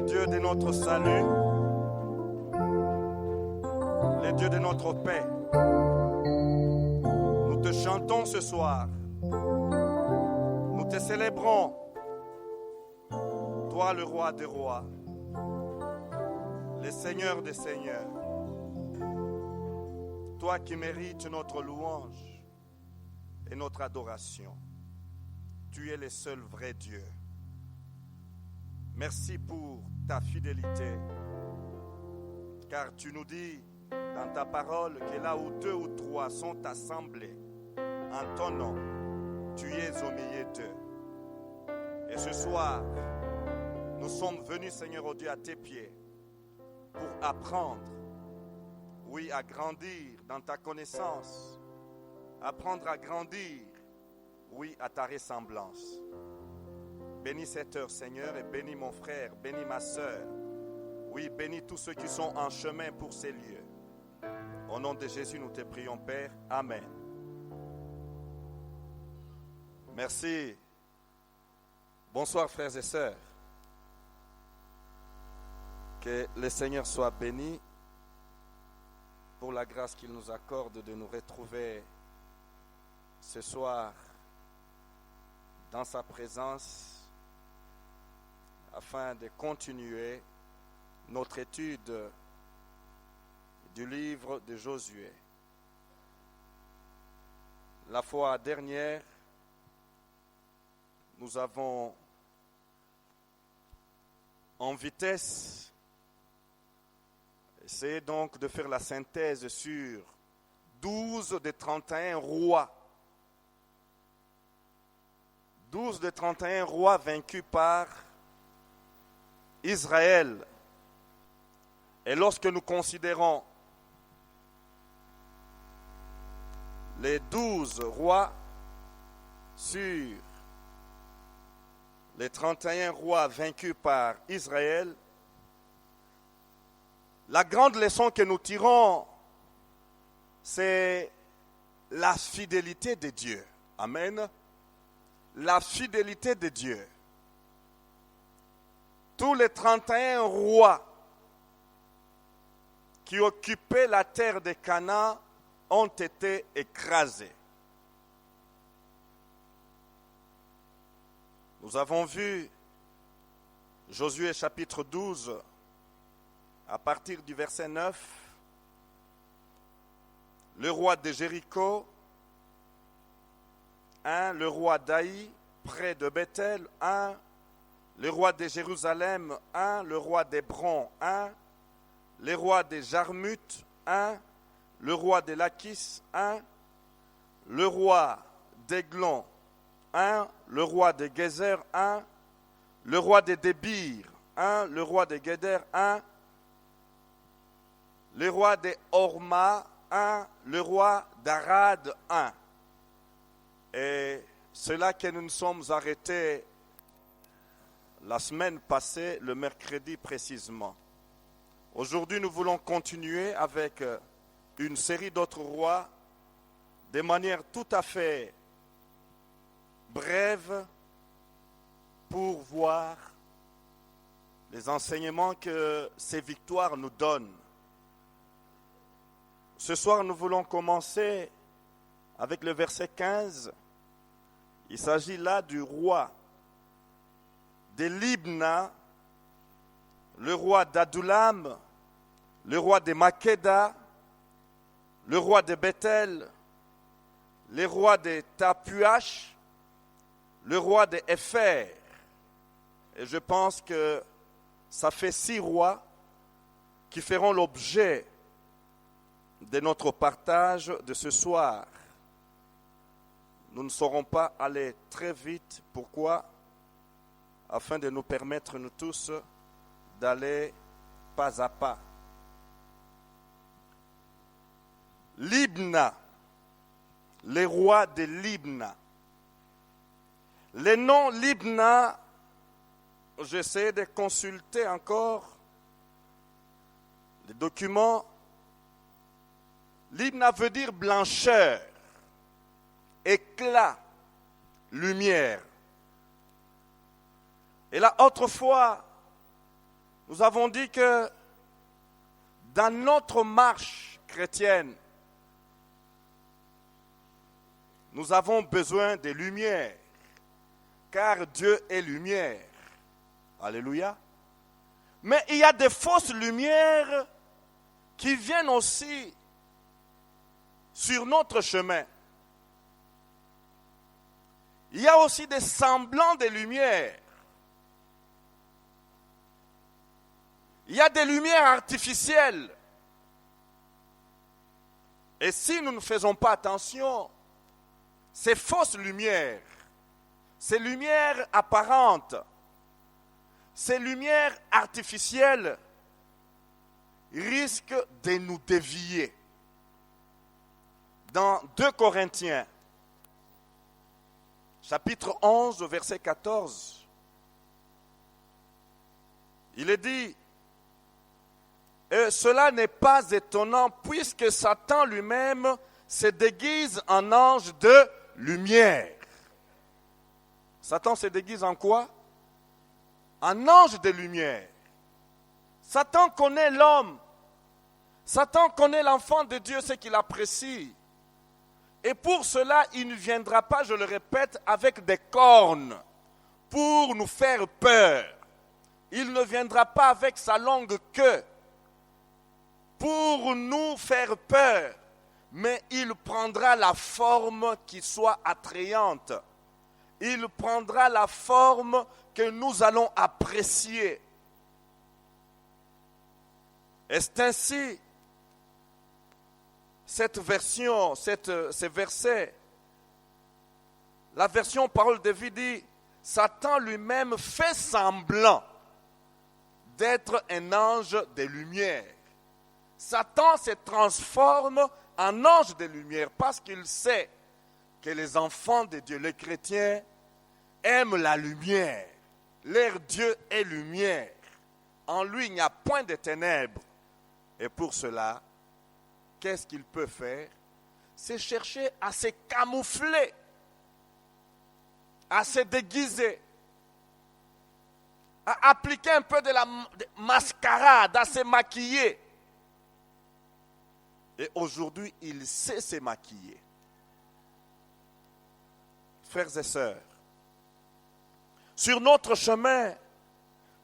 le Dieu de notre salut, le Dieu de notre paix. Nous te chantons ce soir, nous te célébrons, toi le roi des rois, le Seigneur des seigneurs, toi qui mérites notre louange et notre adoration. Tu es le seul vrai Dieu. Merci pour ta fidélité, car tu nous dis dans ta parole que là où 2 ou 3 sont assemblés en ton nom, tu es au milieu d'eux. Et ce soir, nous sommes venus, Seigneur oh Dieu, à tes pieds pour apprendre, oui, à grandir dans ta connaissance, apprendre à grandir, oui, à ta ressemblance. Bénis cette heure, Seigneur, et bénis mon frère, bénis ma soeur. Oui, bénis tous ceux qui sont en chemin pour ces lieux. Au nom de Jésus, nous te prions, Père. Amen. Merci. Bonsoir, frères et sœurs. Que le Seigneur soit béni pour la grâce qu'il nous accorde de nous retrouver ce soir dans sa présence, afin de continuer notre étude du livre de Josué. La fois dernière, nous avons en vitesse essayé donc de faire la synthèse sur 12 des 31 rois. 12 des 31 rois vaincus par Israël. Et lorsque nous considérons les 12 rois sur les 31 rois vaincus par Israël, la grande leçon que nous tirons, c'est la fidélité de Dieu. Amen. La fidélité de Dieu. Tous les 31 rois qui occupaient la terre de Canaan ont été écrasés. Nous avons vu Josué chapitre 12, à partir du verset 9, le roi de Jéricho, 1, le roi d'Aï, près de Bethel, 1, le roi de Jérusalem, 1, le roi d'Hébron, 1, le roi de Jarmuth, 1, le roi de Lachis, 1, le roi d'Eglon, 1, le roi de Gézer, 1, le roi de Débir, 1, le roi de Guéder, 1, le roi de Horma, 1, le roi d'Arad, 1. Et c'est là que nous nous sommes arrêtés la semaine passée, le mercredi précisément. Aujourd'hui, nous voulons continuer avec une série d'autres rois de manière tout à fait brève pour voir les enseignements que ces victoires nous donnent. Ce soir, nous voulons commencer avec le verset 15. Il s'agit là du roi de Libna, le roi d'Adulam, le roi de Makeda, le roi de Bethel, le roi de Tapuach, le roi de Épher. Et je pense que ça fait 6 rois qui feront l'objet de notre partage de ce soir. Nous ne saurons pas aller très vite. Pourquoi? Afin de nous permettre, nous tous, d'aller pas à pas. Libna, les rois de Libna. Le nom Libna, j'essaie de consulter encore les documents. Libna veut dire blancheur, éclat, lumière. Et là, autrefois, Nous avons dit que dans notre marche chrétienne, nous avons besoin de lumière, car Dieu est lumière. Alléluia. Mais il y a des fausses lumières qui viennent aussi sur notre chemin. Il y a aussi des semblants de lumière. Il y a des lumières artificielles. Et si nous ne faisons pas attention, ces fausses lumières, ces lumières apparentes, ces lumières artificielles risquent de nous dévier. Dans 2 Corinthiens, chapitre 11, verset 14, il est dit, et cela n'est pas étonnant puisque Satan lui-même se déguise en ange de lumière. Satan se déguise en quoi? En ange de lumière. Satan connaît l'homme. Satan connaît l'enfant de Dieu, ce qu'il apprécie. Et pour cela, il ne viendra pas, je le répète, avec des cornes pour nous faire peur. Il ne viendra pas avec sa longue queue pour nous faire peur, mais il prendra la forme qui soit attrayante. Il prendra la forme que nous allons apprécier. Et c'est ainsi, cette version, ces versets, la version parole de vie dit, Satan lui-même fait semblant d'être un ange de lumière. Satan se transforme en ange de lumière parce qu'il sait que les enfants de Dieu, les chrétiens, aiment la lumière. Leur Dieu est lumière. En lui, il n'y a point de ténèbres. Et pour cela, qu'est-ce qu'il peut faire? C'est chercher à se camoufler, à se déguiser, à appliquer un peu de la mascarade, à se maquiller. Et aujourd'hui, il sait se maquiller. Frères et sœurs, sur notre chemin,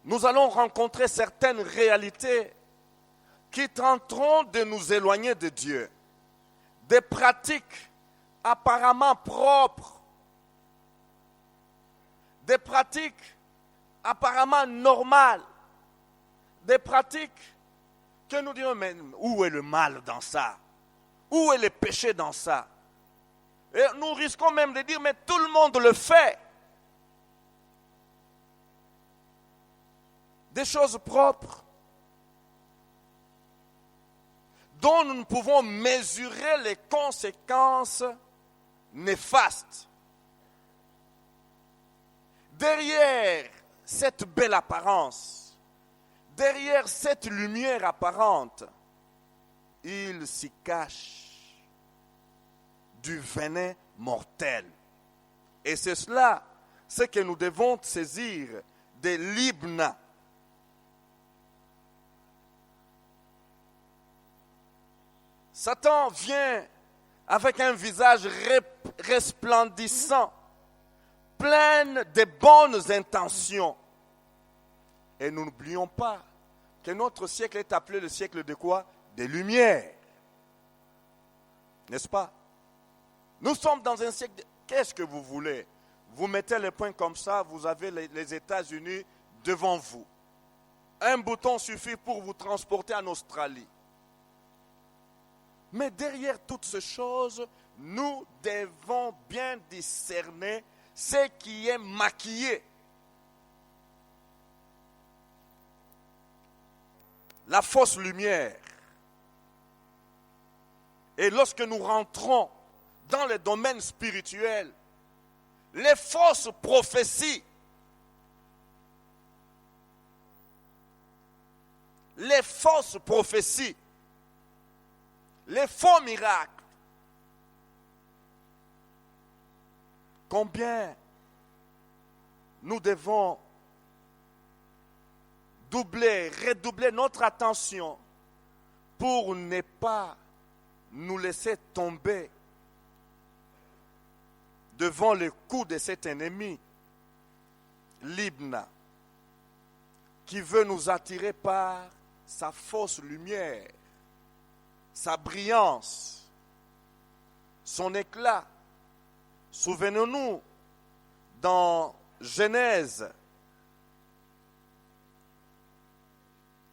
nous allons rencontrer certaines réalités qui tenteront de nous éloigner de Dieu. Des pratiques apparemment propres, des pratiques apparemment normales, des pratiques que nous dirons, mais où est le mal dans ça? Où est le péché dans ça? Et nous risquons même de dire, mais tout le monde le fait. Des choses propres dont nous ne pouvons mesurer les conséquences néfastes. Derrière cette belle apparence, derrière cette lumière apparente, il s'y cache du venin mortel. Et c'est cela, ce que nous devons saisir de l'hymne. Satan vient avec un visage resplendissant, plein de bonnes intentions. Et nous n'oublions pas que notre siècle est appelé le siècle de quoi? Des Lumières. N'est-ce pas? Nous sommes dans un siècle de... Qu'est-ce que vous voulez? Vous mettez les points comme ça, vous avez les États-Unis devant vous. Un bouton suffit pour vous transporter en Australie. Mais derrière toutes ces choses, nous devons bien discerner ce qui est maquillé. La fausse lumière. Et lorsque nous rentrons dans le domaine spirituel, les fausses prophéties, les faux miracles, combien nous devons redoubler notre attention pour ne pas nous laisser tomber devant le coup de cet ennemi, Libna, qui veut nous attirer par sa fausse lumière, sa brillance, son éclat. Souvenons-nous, dans Genèse,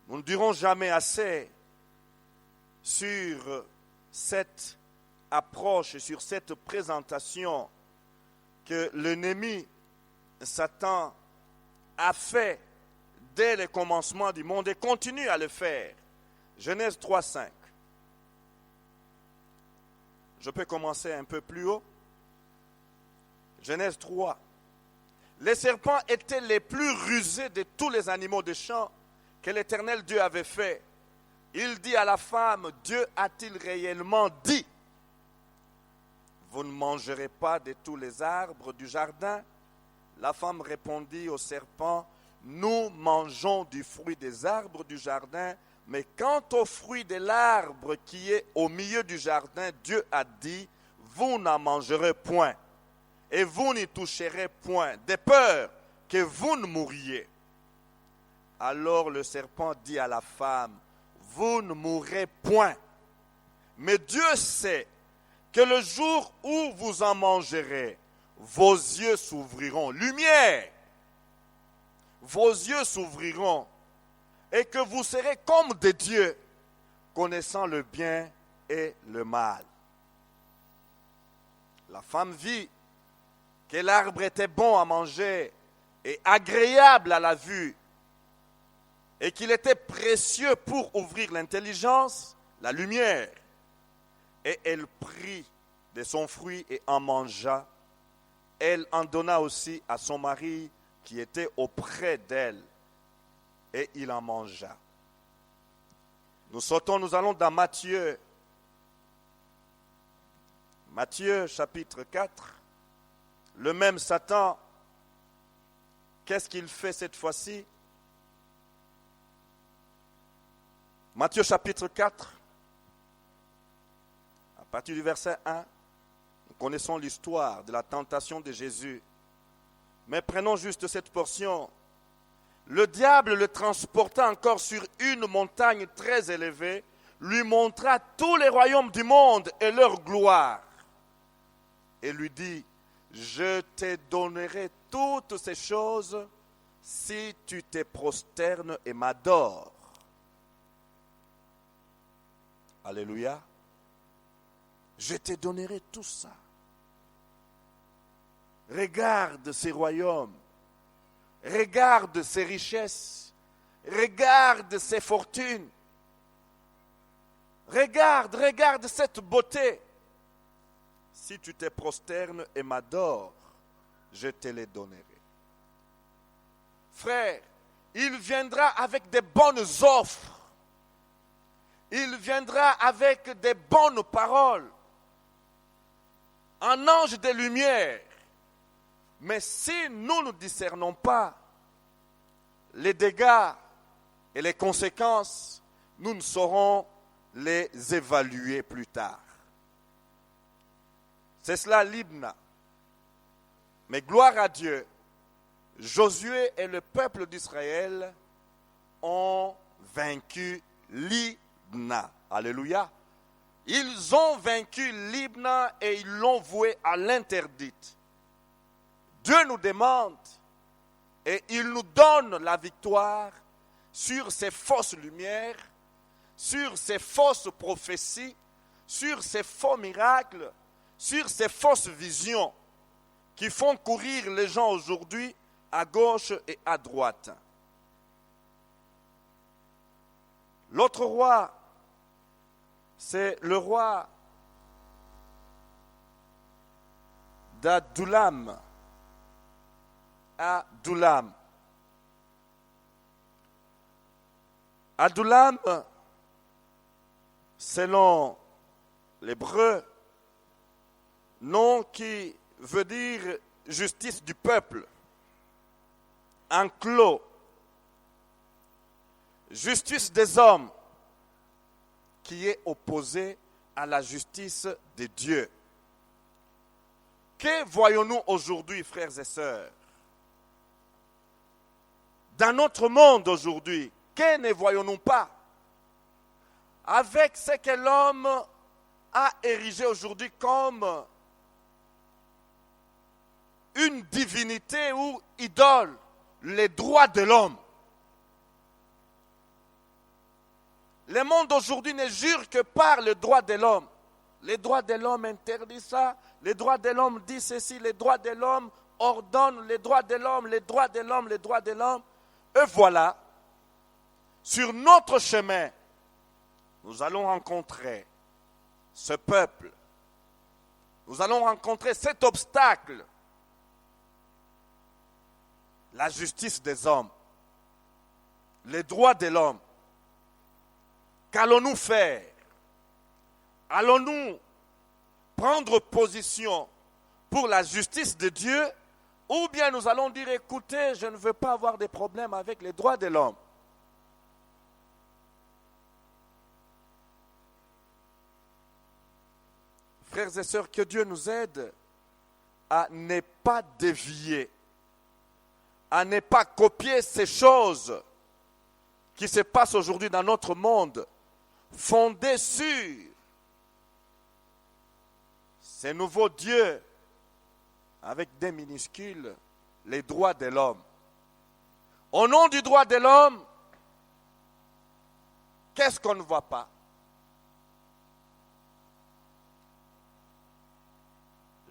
nous ne dirons jamais assez sur cette approche, sur cette présentation que l'ennemi, Satan, a fait dès le commencement du monde et continue à le faire. Genèse 3:5. Je peux commencer un peu plus haut. Genèse 3. Les serpents étaient les plus rusés de tous les animaux des champs que l'Éternel Dieu avait fait. Il dit à la femme, Dieu a-t-il réellement dit, vous ne mangerez pas de tous les arbres du jardin? La femme répondit au serpent, nous mangeons du fruit des arbres du jardin, mais quant au fruit de l'arbre qui est au milieu du jardin, Dieu a dit, vous n'en mangerez point, et vous n'y toucherez point, de peur que vous ne mouriez. Alors le serpent dit à la femme, vous ne mourrez point, mais Dieu sait que le jour où vous en mangerez, vos yeux s'ouvriront, lumière, vos yeux s'ouvriront, et que vous serez comme des dieux, connaissant le bien et le mal. La femme vit que l'arbre était bon à manger et agréable à la vue, et qu'il était précieux pour ouvrir l'intelligence, la lumière. Et elle prit de son fruit et en mangea. Elle en donna aussi à son mari qui était auprès d'elle, et il en mangea. Nous allons dans Matthieu. Matthieu chapitre 4. Le même Satan, qu'est-ce qu'il fait cette fois-ci? Matthieu chapitre 4, à partir du verset 1, nous connaissons l'histoire de la tentation de Jésus. Mais prenons juste cette portion. Le diable le transporta encore sur une montagne très élevée, lui montra tous les royaumes du monde et leur gloire. Et lui dit, je te donnerai toutes ces choses si tu te prosternes et m'adores. Alléluia. Je te donnerai tout ça. Regarde ces royaumes. Regarde ces richesses. Regarde ces fortunes. Regarde cette beauté. Si tu te prosternes et m'adores, je te les donnerai. Frère, il viendra avec des bonnes offres. Il viendra avec des bonnes paroles. Un ange de lumière. Mais si nous ne discernons pas les dégâts et les conséquences, nous ne saurons les évaluer plus tard. C'est cela Libna. Mais gloire à Dieu, Josué et le peuple d'Israël ont vaincu Libna. Alléluia. Ils ont vaincu Libna et ils l'ont voué à l'interdite. Dieu nous demande et il nous donne la victoire sur ces fausses lumières, sur ces fausses prophéties, sur ces faux miracles, sur ces fausses visions qui font courir les gens aujourd'hui à gauche et à droite. L'autre roi, c'est le roi d'Adullam. Adullam, selon l'hébreu, nom qui veut dire justice du peuple, enclos. justice des hommes qui est opposée à la justice de Dieu. Que voyons-nous aujourd'hui, frères et sœurs? Dans notre monde aujourd'hui, que ne voyons-nous pas? Avec ce que l'homme a érigé aujourd'hui comme une divinité ou idole, les droits de l'homme. Le monde aujourd'hui ne jure que par le droit de l'homme. Les droits de l'homme interdisent ça, les droits de l'homme disent ceci, les droits de l'homme ordonnent, les droits de l'homme, les droits de l'homme, les droits de l'homme. Et voilà, sur notre chemin, nous allons rencontrer ce peuple. Nous allons rencontrer cet obstacle. La justice des hommes. Les droits de l'homme. Qu'allons-nous faire? Allons-nous prendre position pour la justice de Dieu? Ou bien nous allons dire, écoutez, je ne veux pas avoir de problème avec les droits de l'homme. Frères et sœurs, que Dieu nous aide à ne pas dévier, à ne pas copier ces choses qui se passent aujourd'hui dans notre monde, fondées sur ces nouveaux dieux, avec des minuscules, les droits de l'homme. Au nom du droit de l'homme, qu'est-ce qu'on ne voit pas?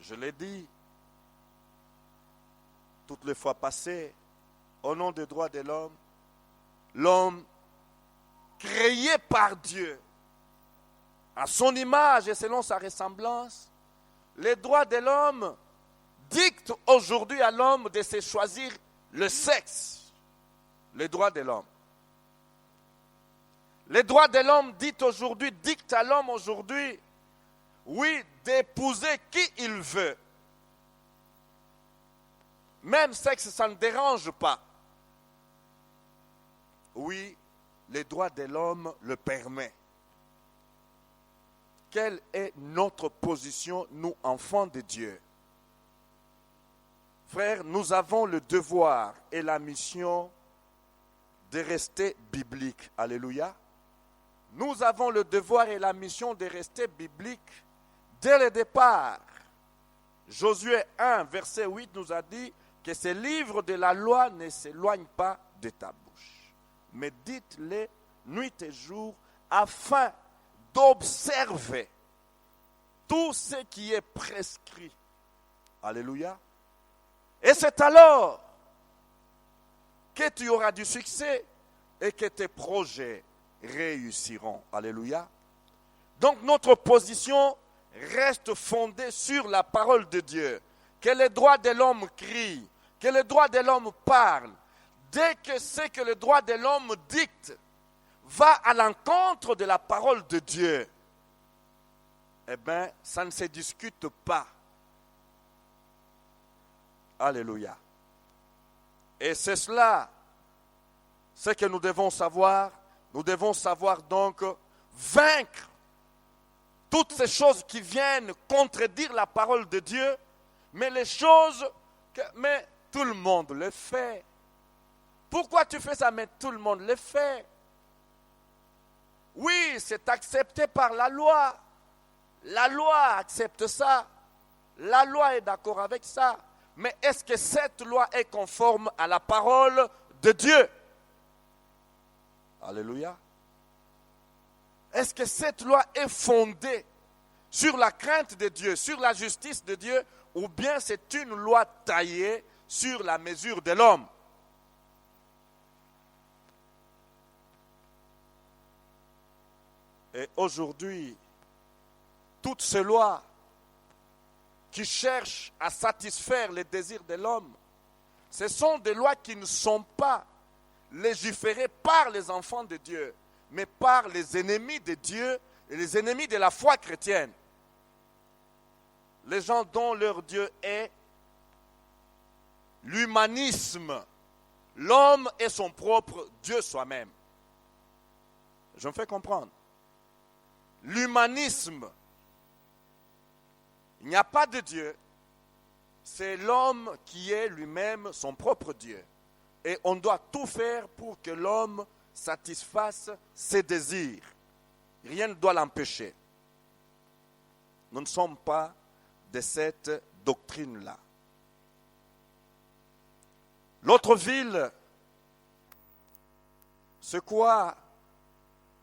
Je l'ai dit toutes les fois passées, au nom des droits de l'homme, l'homme créé par Dieu, à son image et selon sa ressemblance, les droits de l'homme dictent aujourd'hui à l'homme de se choisir le sexe. Les droits de l'homme. Les droits de l'homme dictent à l'homme aujourd'hui, oui, d'épouser qui il veut. Même sexe, ça ne dérange pas. Oui, les droits de l'homme le permettent. Quelle est notre position, nous, enfants de Dieu? Frères, nous avons le devoir et la mission de rester bibliques. Alléluia. Nous avons le devoir et la mission de rester bibliques dès le départ. Josué 1, verset 8 nous a dit que ce livre de la loi ne s'éloigne pas de ta bouche, mais dites-les nuit et jour afin d'observer tout ce qui est prescrit. Alléluia. Et c'est alors que tu auras du succès et que tes projets réussiront. Alléluia. Donc notre position reste fondée sur la parole de Dieu. Que les droits de l'homme crient, que les droits de l'homme parlent. Dès que ce que le droit de l'homme dicte va à l'encontre de la parole de Dieu, eh bien, ça ne se discute pas. Alléluia. Et c'est cela, ce que nous devons savoir. Nous devons savoir donc vaincre toutes ces choses qui viennent contredire la parole de Dieu, mais les choses que mais tout le monde le fait. Pourquoi tu fais ça? Mais tout le monde le fait. Oui, c'est accepté par la loi. La loi accepte ça. La loi est d'accord avec ça. Mais est-ce que cette loi est conforme à la parole de Dieu? Alléluia. Est-ce que cette loi est fondée sur la crainte de Dieu, sur la justice de Dieu, ou bien c'est une loi taillée sur la mesure de l'homme? Et aujourd'hui, toutes ces lois qui cherchent à satisfaire les désirs de l'homme, ce sont des lois qui ne sont pas légiférées par les enfants de Dieu, mais par les ennemis de Dieu et les ennemis de la foi chrétienne. Les gens dont leur Dieu est l'humanisme. L'homme est son propre Dieu soi-même. Je me fais comprendre. L'humanisme. Il n'y a pas de Dieu. C'est l'homme qui est lui-même son propre Dieu. Et on doit tout faire pour que l'homme satisfasse ses désirs. Rien ne doit l'empêcher. Nous ne sommes pas de cette doctrine-là. L'autre ville, c'est quoi?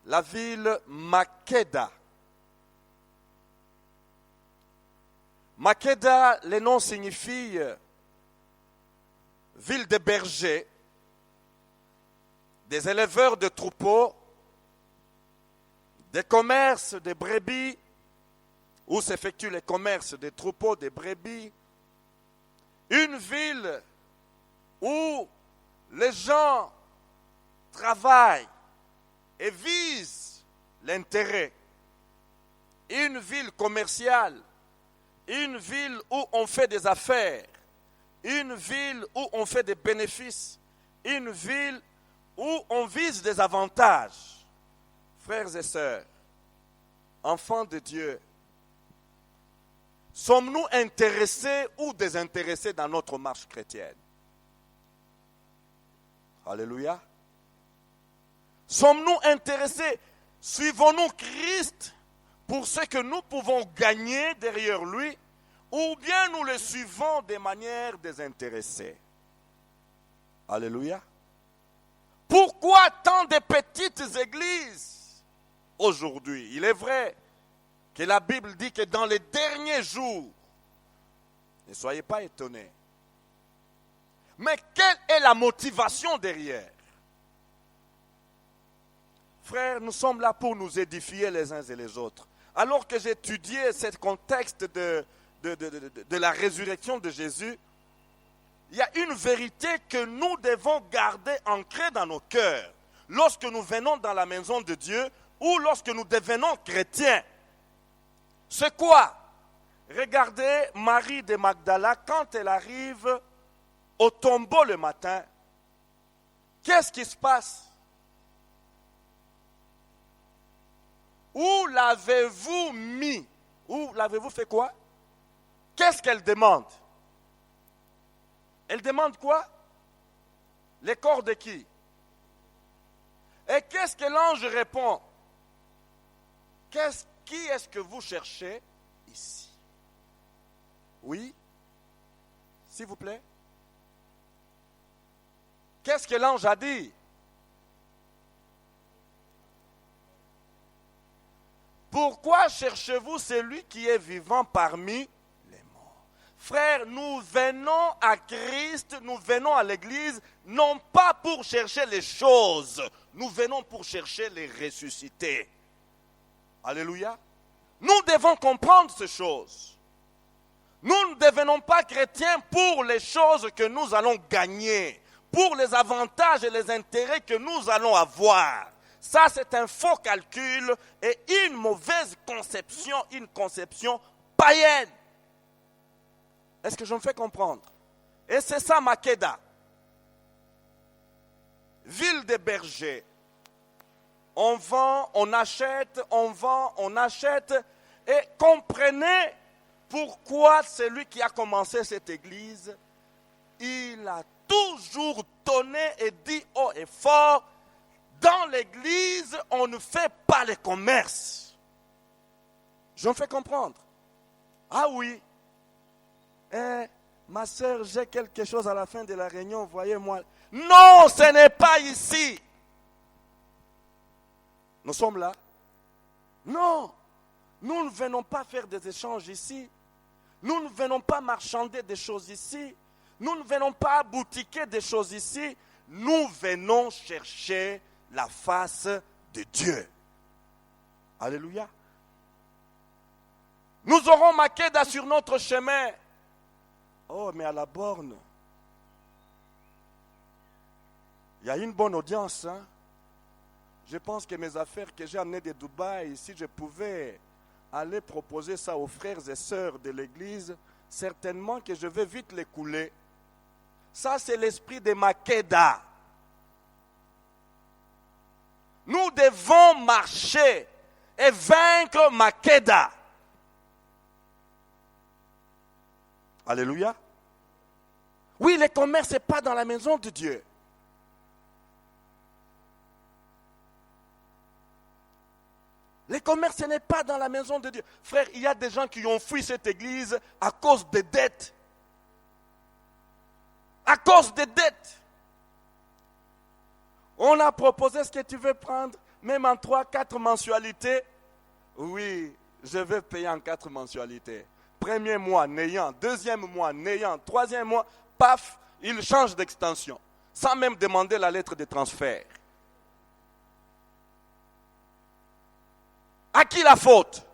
La ville Makeda. Makeda, le nom signifie ville de bergers, des éleveurs de troupeaux, des commerces de brebis, où s'effectuent les commerces des troupeaux, des brebis. Une ville où les gens travaillent et visent l'intérêt. Une ville commerciale, une ville où on fait des affaires, une ville où on fait des bénéfices, une ville où on vise des avantages. Frères et sœurs, enfants de Dieu, sommes-nous intéressés ou désintéressés dans notre marche chrétienne? Alléluia. Sommes-nous intéressés? Suivons-nous Christ pour ce que nous pouvons gagner derrière lui, ou bien nous le suivons de manière désintéressée? Alléluia. Pourquoi tant de petites églises aujourd'hui? Il est vrai que la Bible dit que dans les derniers jours, ne soyez pas étonnés. Mais quelle est la motivation derrière? Frères, nous sommes là pour nous édifier les uns et les autres. Alors que j'étudiais ce contexte de la résurrection de Jésus, il y a une vérité que nous devons garder ancrée dans nos cœurs lorsque nous venons dans la maison de Dieu ou lorsque nous devenons chrétiens. C'est quoi? Regardez Marie de Magdala quand elle arrive au tombeau le matin. Qu'est-ce qui se passe? Où l'avez-vous mis? Où l'avez-vous fait quoi? Qu'est-ce qu'elle demande? Elle demande quoi? Les corps de qui? Et qu'est-ce que l'ange répond? Qui est-ce que vous cherchez ici? Oui? S'il vous plaît? Qu'est-ce que l'ange a dit? Pourquoi cherchez-vous celui qui est vivant parmi les morts? Frères, nous venons à Christ, nous venons à l'église, non pas pour chercher les choses, nous venons pour chercher les ressuscités. Alléluia. Nous devons comprendre ces choses. Nous ne devenons pas chrétiens pour les choses que nous allons gagner, pour les avantages et les intérêts que nous allons avoir. Ça, c'est un faux calcul et une mauvaise conception, une conception païenne. Est-ce que je me fais comprendre? Et c'est ça Makeda. Ville des bergers. On vend, on achète, on vend, on achète. Et comprenez pourquoi celui qui a commencé cette église, il a toujours donné et dit haut et fort, dans l'église, on ne fait pas les commerces. Je me fais comprendre. Ah oui. Ma soeur, j'ai quelque chose à la fin de la réunion, voyez-moi. Non, ce n'est pas ici. Nous sommes là. Non, nous ne venons pas faire des échanges ici. Nous ne venons pas marchander des choses ici. Nous ne venons pas boutiquer des choses ici. Nous venons chercher la face de Dieu. Alléluia. Nous aurons Makeda sur notre chemin. Oh, mais à la borne, il y a une bonne audience. Hein? Je pense que mes affaires que j'ai amenées de Dubaï, si je pouvais aller proposer ça aux frères et sœurs de l'église, certainement que je vais vite les couler. Ça, c'est l'esprit de Makeda. Nous devons marcher et vaincre Makeda. Alléluia. Oui, le commerce n'est pas dans la maison de Dieu. Le commerce n'est pas dans la maison de Dieu. Frère, il y a des gens qui ont fui cette église à cause des dettes. À cause des dettes. On a proposé ce que tu veux prendre, même en 3-4 mensualités. Oui, je vais payer en 4 mensualités. Premier mois, n'ayant. Deuxième mois, n'ayant. Troisième mois, paf, il change d'extension. Sans même demander la lettre de transfert. À qui la faute?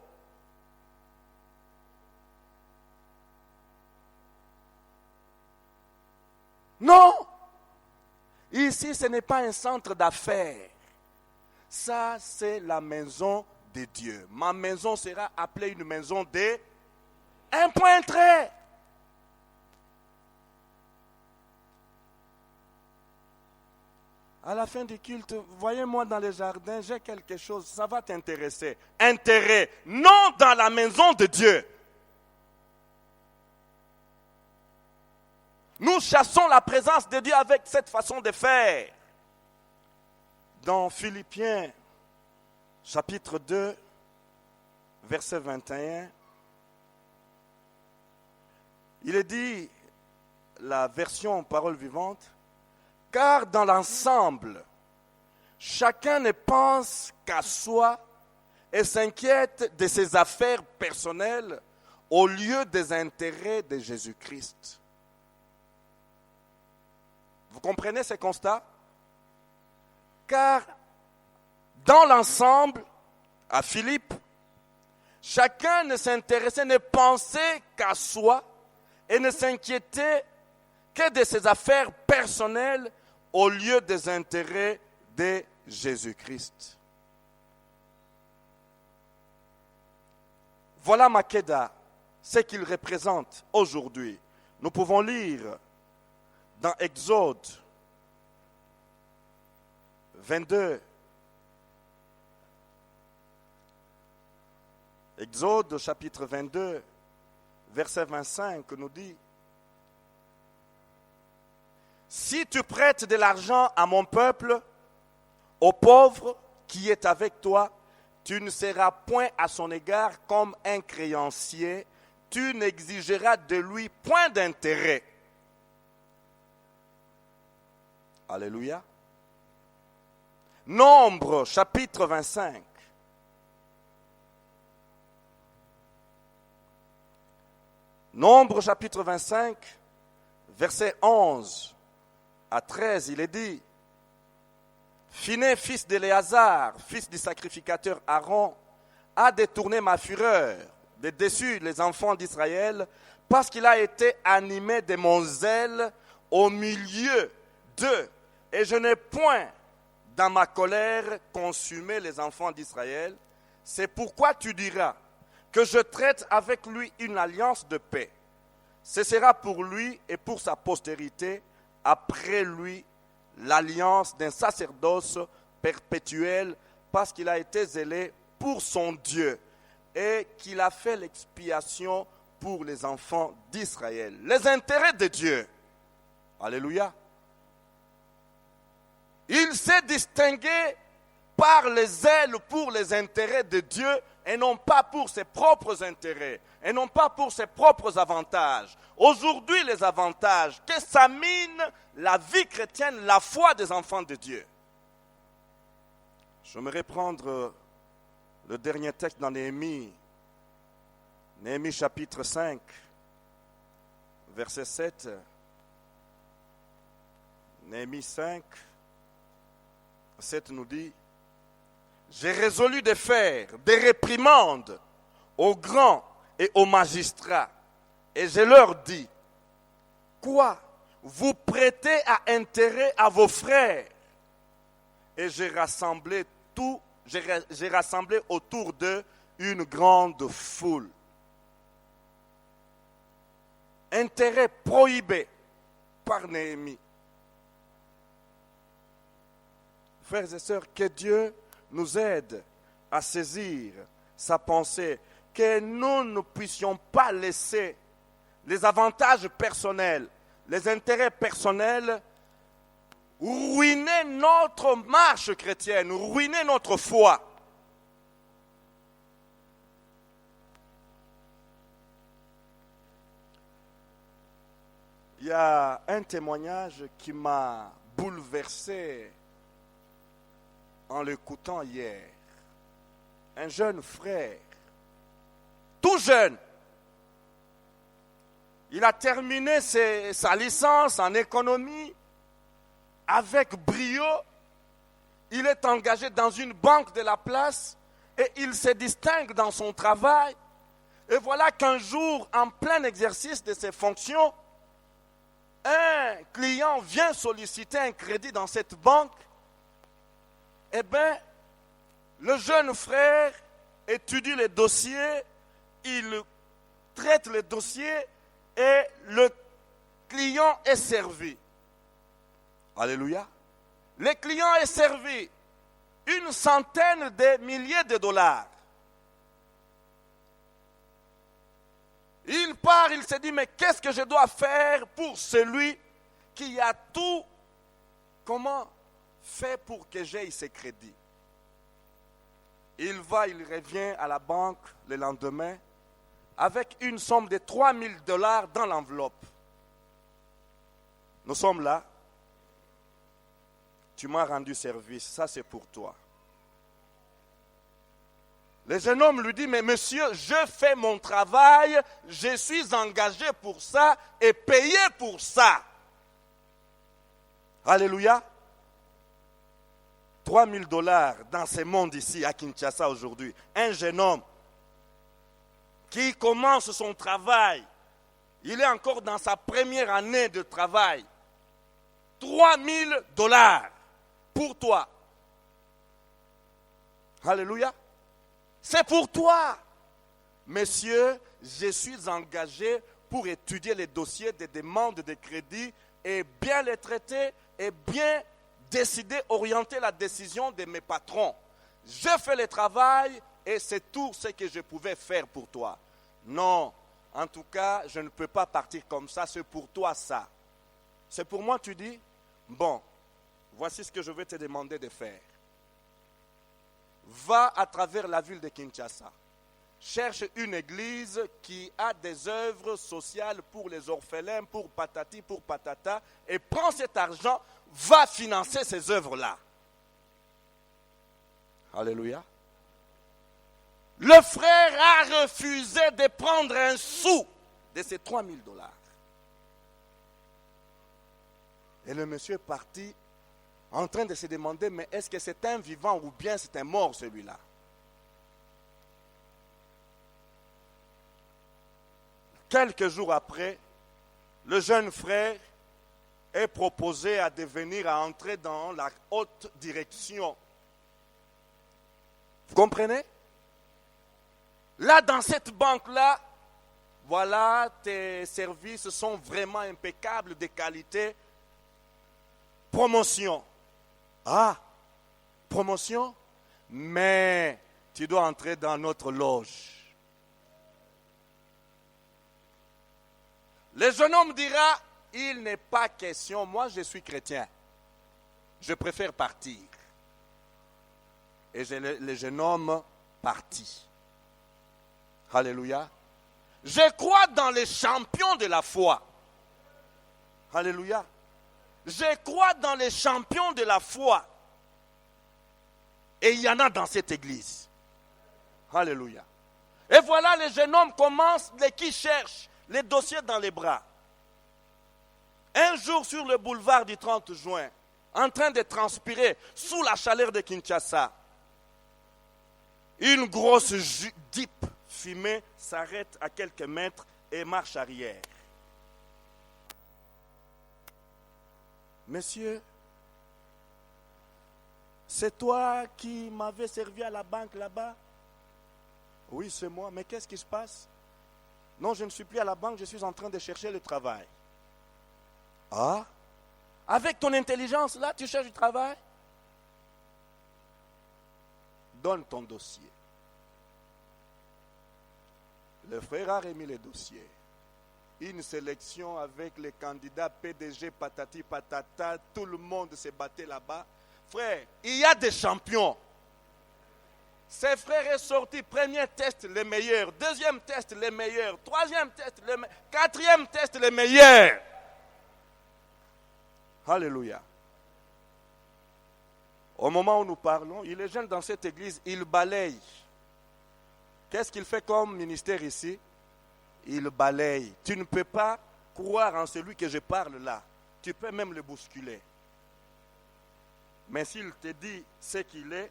Non. Ici, ce n'est pas un centre d'affaires. Ça, c'est la maison de Dieu. Ma maison sera appelée une maison de... Un point trait. À la fin du culte, voyez-moi dans les jardins, j'ai quelque chose, ça va t'intéresser. Intérêt, non dans la maison de Dieu. Nous chassons la présence de Dieu avec cette façon de faire. Dans Philippiens, chapitre 2, verset 21, il est dit, la version parole vivante, car dans l'ensemble, chacun ne pense qu'à soi et s'inquiète de ses affaires personnelles au lieu des intérêts de Jésus-Christ. Vous comprenez ce constat? Car dans l'ensemble, à Philippe, chacun ne s'intéressait, ne pensait qu'à soi et ne s'inquiétait que de ses affaires personnelles au lieu des intérêts de Jésus-Christ. Voilà Makeda, ce qu'il représente aujourd'hui. Nous pouvons lire dans Exode 22. Exode chapitre 22, verset 25 nous dit: si tu prêtes de l'argent à mon peuple, au pauvre qui est avec toi, tu ne seras point à son égard comme un créancier, tu n'exigeras de lui point d'intérêt. Alléluia. Nombre chapitre 25. Nombre chapitre 25, verset 11 à 13, il est dit: Phiné, fils d'Éléazar, fils du sacrificateur Aaron, a détourné ma fureur de dessus les enfants d'Israël, parce qu'il a été animé de mon zèle au milieu d'eux. Et je n'ai point, dans ma colère, consumé les enfants d'Israël. C'est pourquoi tu diras que je traite avec lui une alliance de paix. Ce sera pour lui et pour sa postérité, après lui, l'alliance d'un sacerdoce perpétuel, parce qu'il a été zélé pour son Dieu et qu'il a fait l'expiation pour les enfants d'Israël. Les intérêts de Dieu. Alléluia. Il s'est distingué par les zèles pour les intérêts de Dieu et non pas pour ses propres intérêts, et non pas pour ses propres avantages. Aujourd'hui, les avantages, que ça mine la vie chrétienne, la foi des enfants de Dieu. J'aimerais prendre le dernier texte dans Néhémie, Néhémie chapitre 5, verset 7. Néhémie 5, 7 nous dit: j'ai résolu de faire des réprimandes aux grands et aux magistrats. Et je leur dis: quoi? Vous prêtez à intérêt à vos frères? Et j'ai rassemblé autour d'eux une grande foule. Intérêt prohibé par Néhémie. Frères et sœurs, que Dieu nous aide à saisir sa pensée, que nous ne puissions pas laisser les avantages personnels, les intérêts personnels ruiner notre marche chrétienne, ruiner notre foi. Il y a un témoignage qui m'a bouleversé en l'écoutant hier. Un jeune frère, tout jeune, il a terminé sa licence en économie avec brio. Il est engagé dans une banque de la place et il se distingue dans son travail. Et voilà qu'un jour, en plein exercice de ses fonctions, un client vient solliciter un crédit dans cette banque. Eh bien, le jeune frère étudie les dossiers, il traite les dossiers et le client est servi. Alléluia. Le client est servi une centaine de milliers de dollars. Il part, il se dit, mais qu'est-ce que je dois faire pour celui qui a tout, comment faire pour que j'aie ces crédits? Il revient à la banque le lendemain avec une somme de 3 000 $ dans l'enveloppe. Nous sommes là. Tu m'as rendu service, ça c'est pour toi. Le jeune homme lui dit, mais monsieur, je fais mon travail, je suis engagé pour ça et payé pour ça. Alléluia. 3 000 $ dans ce monde ici, à Kinshasa aujourd'hui. Un jeune homme qui commence son travail, il est encore dans sa première année de travail. 3 000 $ pour toi. Alléluia. C'est pour toi. Monsieur, je suis engagé pour étudier les dossiers des demandes de crédit et bien les traiter et bien décider, orienter la décision de mes patrons. Je fais le travail et c'est tout ce que je pouvais faire pour toi. Non, en tout cas, je ne peux pas partir comme ça, c'est pour toi ça. C'est pour moi, tu dis? Bon, voici ce que je vais te demander de faire. Va à travers la ville de Kinshasa. Cherche une église qui a des œuvres sociales pour les orphelins, pour patati, pour patata, et prends cet argent, va financer ces œuvres-là. Alléluia. Le frère a refusé de prendre un sou de ces 3 000 $. Et le monsieur est parti en train de se demander, mais est-ce que c'est un vivant ou bien c'est un mort celui-là? Quelques jours après, le jeune frère est proposé à devenir, à entrer dans la haute direction. Vous comprenez? Là, dans cette banque-là, voilà, tes services sont vraiment impeccables, de qualité. Promotion. Ah, promotion, mais tu dois entrer dans notre loge. Le jeune homme dira, il n'est pas question, moi je suis chrétien, je préfère partir. Et le jeune homme partit. Alléluia. Je crois dans les champions de la foi. Alléluia. Je crois dans les champions de la foi. Et il y en a dans cette église. Alléluia. Et voilà, les jeunes hommes commencent, qui cherchent les dossiers dans les bras. Un jour sur le boulevard du 30 juin, en train de transpirer sous la chaleur de Kinshasa, une grosse Jeep fumée s'arrête à quelques mètres et marche arrière. Monsieur, c'est toi qui m'avais servi à la banque là-bas? Oui, c'est moi. Mais qu'est-ce qui se passe? Non, je ne suis plus à la banque, je suis en train de chercher le travail. Ah? Avec ton intelligence là, tu cherches du travail? donne ton dossier. Le frère a remis le dossier. Une sélection avec les candidats PDG, patati patata, tout le monde se battait là-bas. Frère, il y a des champions. Ses frères est sorti, premier test, les meilleurs. Deuxième test, les meilleurs. Troisième test, les meilleurs. Quatrième test, les meilleurs. Alléluia. Au moment où nous parlons, il est jeune dans cette église, il balaye. Qu'est-ce qu'il fait comme ministère ici? Il balaye. Tu ne peux pas croire en celui que je parle là. Tu peux même le bousculer. Mais s'il te dit ce qu'il est,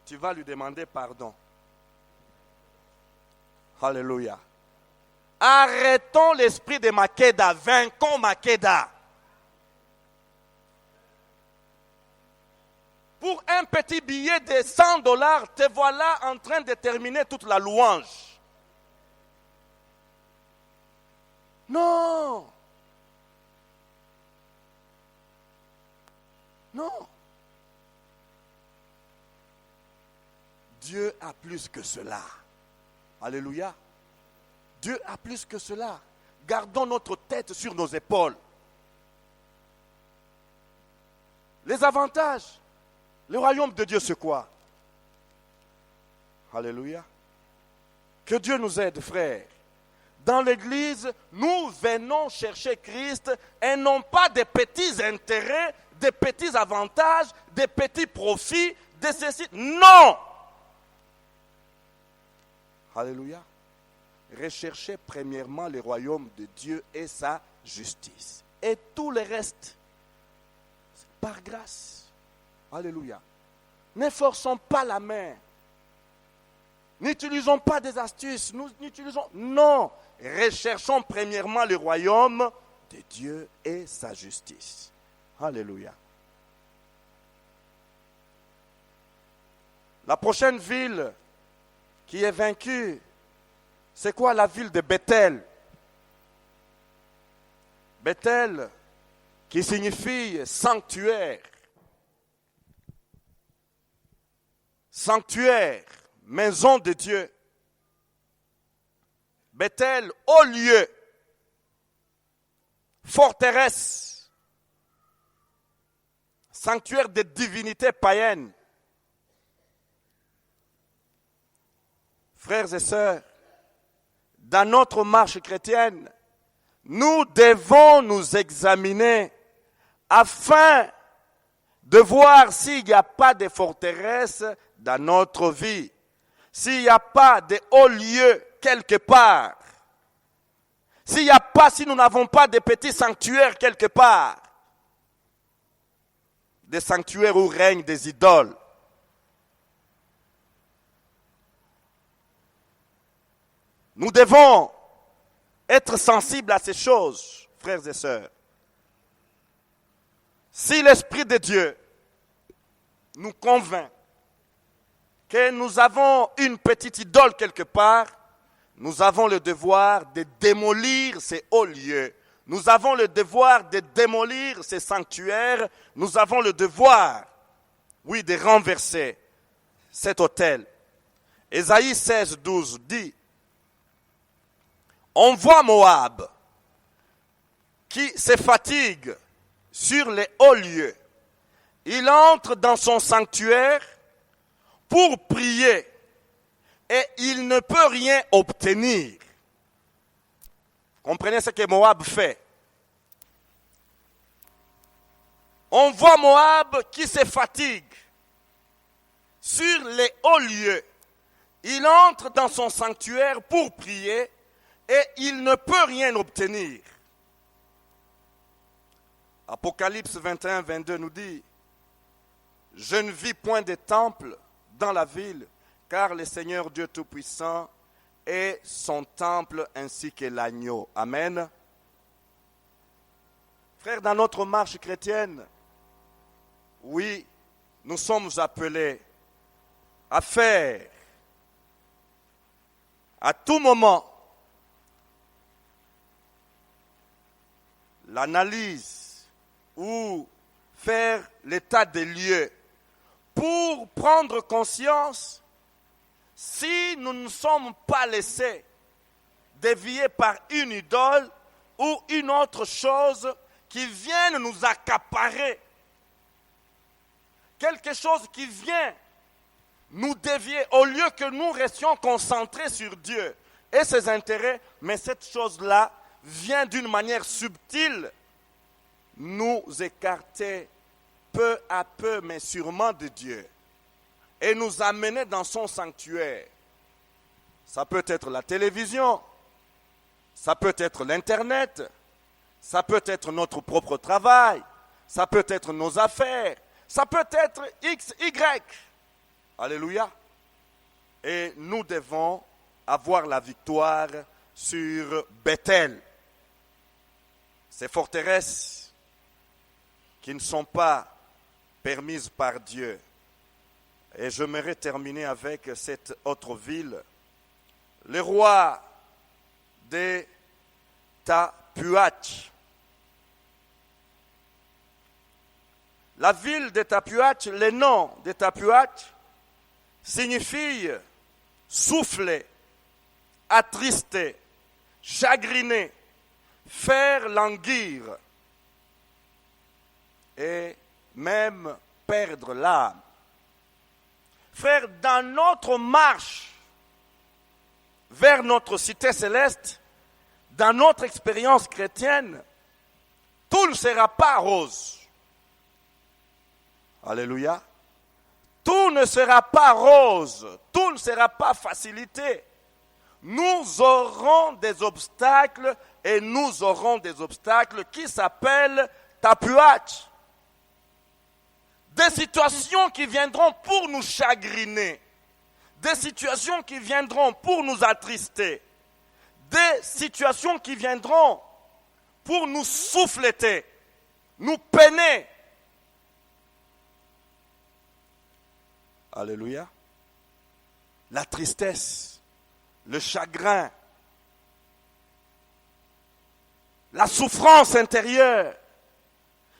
tu vas lui demander pardon. Alléluia. Arrêtons l'esprit de Makeda. Vainquons Makeda. Pour un petit billet de $100, te voilà en train de terminer toute la louange. Non. Non. Dieu a plus que cela. Alléluia. Dieu a plus que cela. Gardons notre tête sur nos épaules. Les avantages. Le royaume de Dieu, c'est quoi? Alléluia. Que Dieu nous aide, frères. Dans l'église, nous venons chercher Christ et non pas des petits intérêts, des petits avantages, des petits profits, de ceci. Non! Alléluia. Recherchez premièrement le royaume de Dieu et sa justice. Et tout le reste, c'est par grâce. Alléluia. Ne forçons pas la main. N'utilisons pas des astuces. Non. Recherchons premièrement le royaume de Dieu et sa justice. Alléluia. La prochaine ville qui est vaincue, c'est quoi? La ville de Bethel. Bethel, qui signifie sanctuaire. Sanctuaire, maison de Dieu. Bethel, haut lieu, forteresse, sanctuaire de divinités païennes. Frères et sœurs, dans notre marche chrétienne, nous devons nous examiner afin de voir s'il n'y a pas de forteresse dans notre vie, s'il n'y a pas de haut lieu quelque part, si nous n'avons pas de petits sanctuaires quelque part, des sanctuaires où règnent des idoles. Nous devons être sensibles à ces choses, frères et sœurs. Si l'Esprit de Dieu nous convainc que nous avons une petite idole quelque part, nous avons le devoir de démolir ces hauts lieux. Nous avons le devoir de démolir ces sanctuaires. Nous avons le devoir, oui, de renverser cet autel. Ésaïe 16, 12 dit: on voit Moab qui se fatigue sur les hauts lieux. Il entre dans son sanctuaire pour prier et il ne peut rien obtenir. Comprenez ce que Moab fait. On voit Moab qui se fatigue sur les hauts lieux. Il entre dans son sanctuaire pour prier et il ne peut rien obtenir. Apocalypse 21, 22 nous dit: je ne vis point de temple dans la ville, car le Seigneur Dieu Tout-Puissant est son temple ainsi que l'agneau. Amen. Frères, dans notre marche chrétienne, oui, nous sommes appelés à faire à tout moment l'analyse ou faire l'état des lieux pour prendre conscience si nous ne sommes pas laissés dévier par une idole ou une autre chose qui vienne nous accaparer, quelque chose qui vient nous dévier au lieu que nous restions concentrés sur Dieu et ses intérêts, mais cette chose-là vient d'une manière subtile nous écarter peu à peu, mais sûrement de Dieu et nous amener dans son sanctuaire. Ça peut être la télévision, ça peut être l'Internet, ça peut être notre propre travail, ça peut être nos affaires, ça peut être X, Y. Alléluia. Et nous devons avoir la victoire sur Bethel. Ces forteresses qui ne sont pas permises par Dieu. Et j'aimerais terminer avec cette autre ville. Le roi de Tapuach. La ville de Tapuach, le nom de Tapuach signifie souffler, attrister, chagriner, faire languir et même perdre l'âme. Frère, dans notre marche vers notre cité céleste, dans notre expérience chrétienne, tout ne sera pas rose. Alléluia. Tout ne sera pas rose, tout ne sera pas facilité. Nous aurons des obstacles et nous aurons des obstacles qui s'appellent Tapuach. Des situations qui viendront pour nous chagriner, des situations qui viendront pour nous attrister, des situations qui viendront pour nous souffleter, nous peiner. Alléluia. La tristesse, le chagrin, la souffrance intérieure.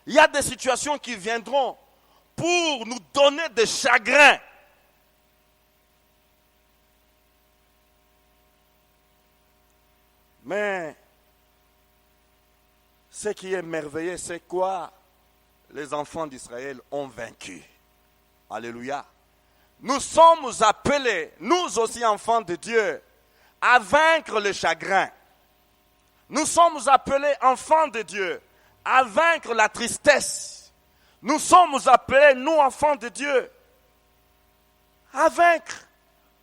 Il y a des situations qui viendront pour nous donner des chagrins. Mais ce qui est merveilleux, c'est quoi? Les enfants d'Israël ont vaincu. Alléluia. Nous sommes appelés, nous aussi enfants de Dieu, à vaincre le chagrin. Nous sommes appelés enfants de Dieu à vaincre la tristesse. Nous sommes appelés, nous enfants de Dieu, à vaincre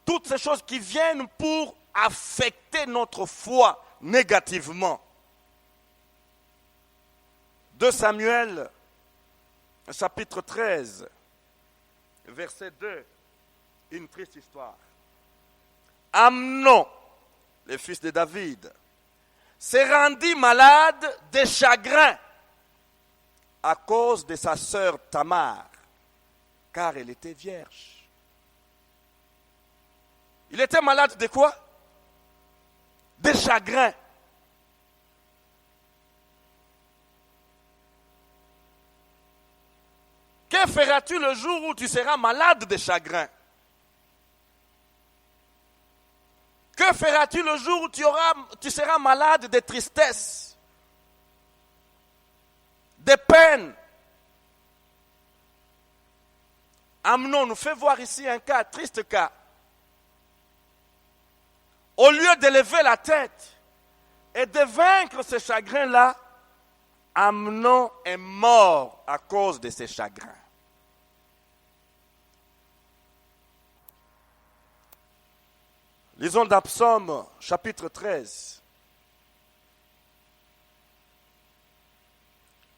toutes ces choses qui viennent pour affecter notre foi négativement. 2 Samuel, chapitre 13, verset 2. Une triste histoire. Amnon, le fils de David, s'est rendu malade de chagrin à cause de sa sœur Tamar, car elle était vierge. Il était malade de quoi? De chagrin. Que feras-tu le jour où tu seras malade de chagrin? Que feras-tu le jour où tu seras malade de tristesse, de peine? Amnon nous fait voir ici un cas, triste cas. Au lieu de lever la tête et de vaincre ce chagrin-là, Amnon est mort à cause de ses chagrins. Lisons dans Psaume chapitre 13.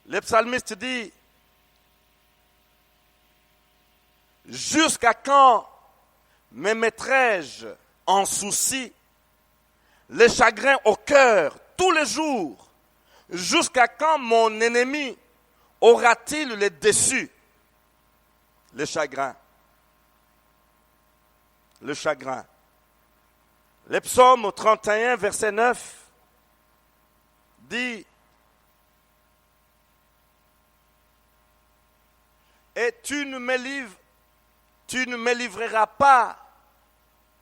Le psalmiste dit: jusqu'à quand me mettrai-je en souci, les chagrins au cœur tous les jours? Jusqu'à quand mon ennemi aura-t-il le dessus? Le chagrin. Le chagrin. Le psaume 31, verset 9 dit: et tu ne me livreras pas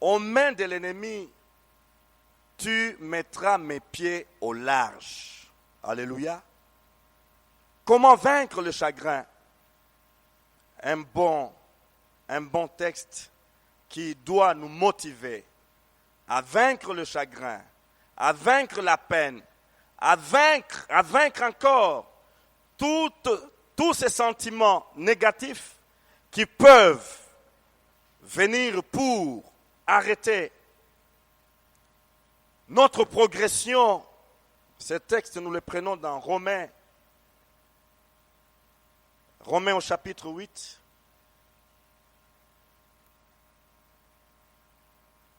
aux mains de l'ennemi, tu mettras mes pieds au large. Alléluia. Comment vaincre le chagrin? Un bon texte qui doit nous motiver à vaincre le chagrin, à vaincre la peine, à vaincre encore tous ces sentiments négatifs qui peuvent venir pour arrêter notre progression. Ce texte, nous le prenons dans Romains au chapitre 8.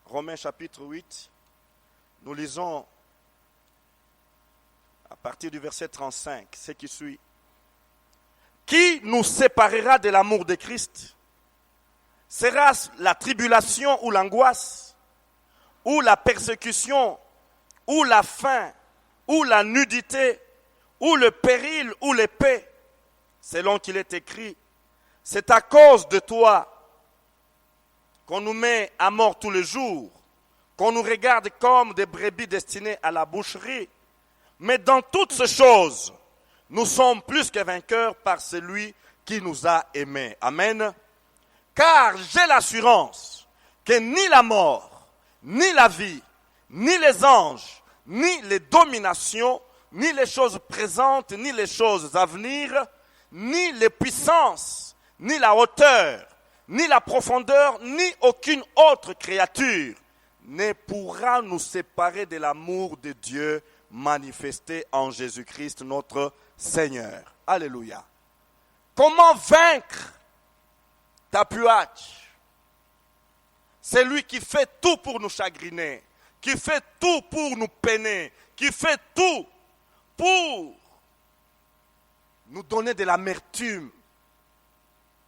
Romains chapitre 8, nous lisons à partir du verset 35, ce qui suit. Qui nous séparera de l'amour de Christ? Sera-ce la tribulation ou l'angoisse, ou la persécution, ou la faim, ou la nudité, ou le péril, ou l'épée? Selon qu'il est écrit, c'est à cause de toi qu'on nous met à mort tous les jours, qu'on nous regarde comme des brebis destinées à la boucherie. Mais dans toutes ces choses, nous sommes plus que vainqueurs par celui qui nous a aimés. Amen. Car j'ai l'assurance que ni la mort, ni la vie, ni les anges, ni les dominations, ni les choses présentes, ni les choses à venir, ni les puissances, ni la hauteur, ni la profondeur, ni aucune autre créature ne pourra nous séparer de l'amour de Dieu manifesté en Jésus-Christ notre Seigneur. Alléluia. Comment vaincre Tapuach? C'est lui qui fait tout pour nous chagriner, qui fait tout pour nous peiner, qui fait tout pour nous donner de l'amertume.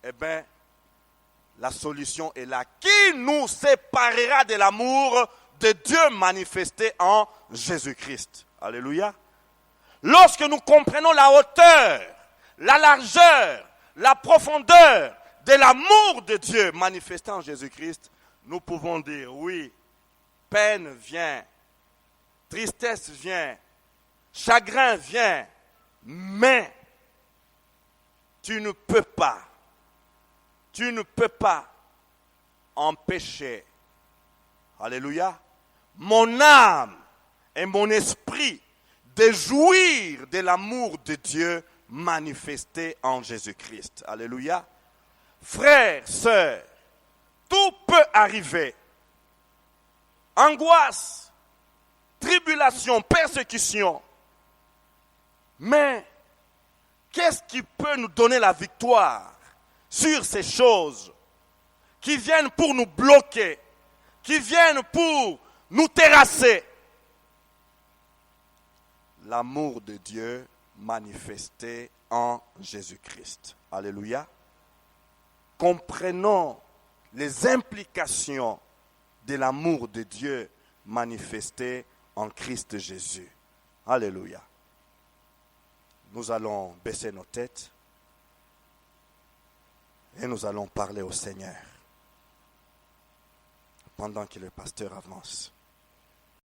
Eh bien, la solution est là. Qui nous séparera de l'amour de Dieu manifesté en Jésus-Christ? Alléluia. Lorsque nous comprenons la hauteur, la largeur, la profondeur de l'amour de Dieu manifesté en Jésus-Christ, nous pouvons dire oui, peine vient, tristesse vient, chagrin vient, mais tu ne peux pas empêcher, alléluia, mon âme et mon esprit de jouir de l'amour de Dieu manifesté en Jésus-Christ. Alléluia. Frères, sœurs, tout peut arriver. Angoisse, tribulation, persécution. Mais qu'est-ce qui peut nous donner la victoire sur ces choses qui viennent pour nous bloquer, qui viennent pour nous terrasser? L'amour de Dieu manifesté en Jésus-Christ. Alléluia. Comprenons les implications de l'amour de Dieu manifesté en Christ Jésus. Alléluia. Nous allons baisser nos têtes et nous allons parler au Seigneur pendant que le pasteur avance.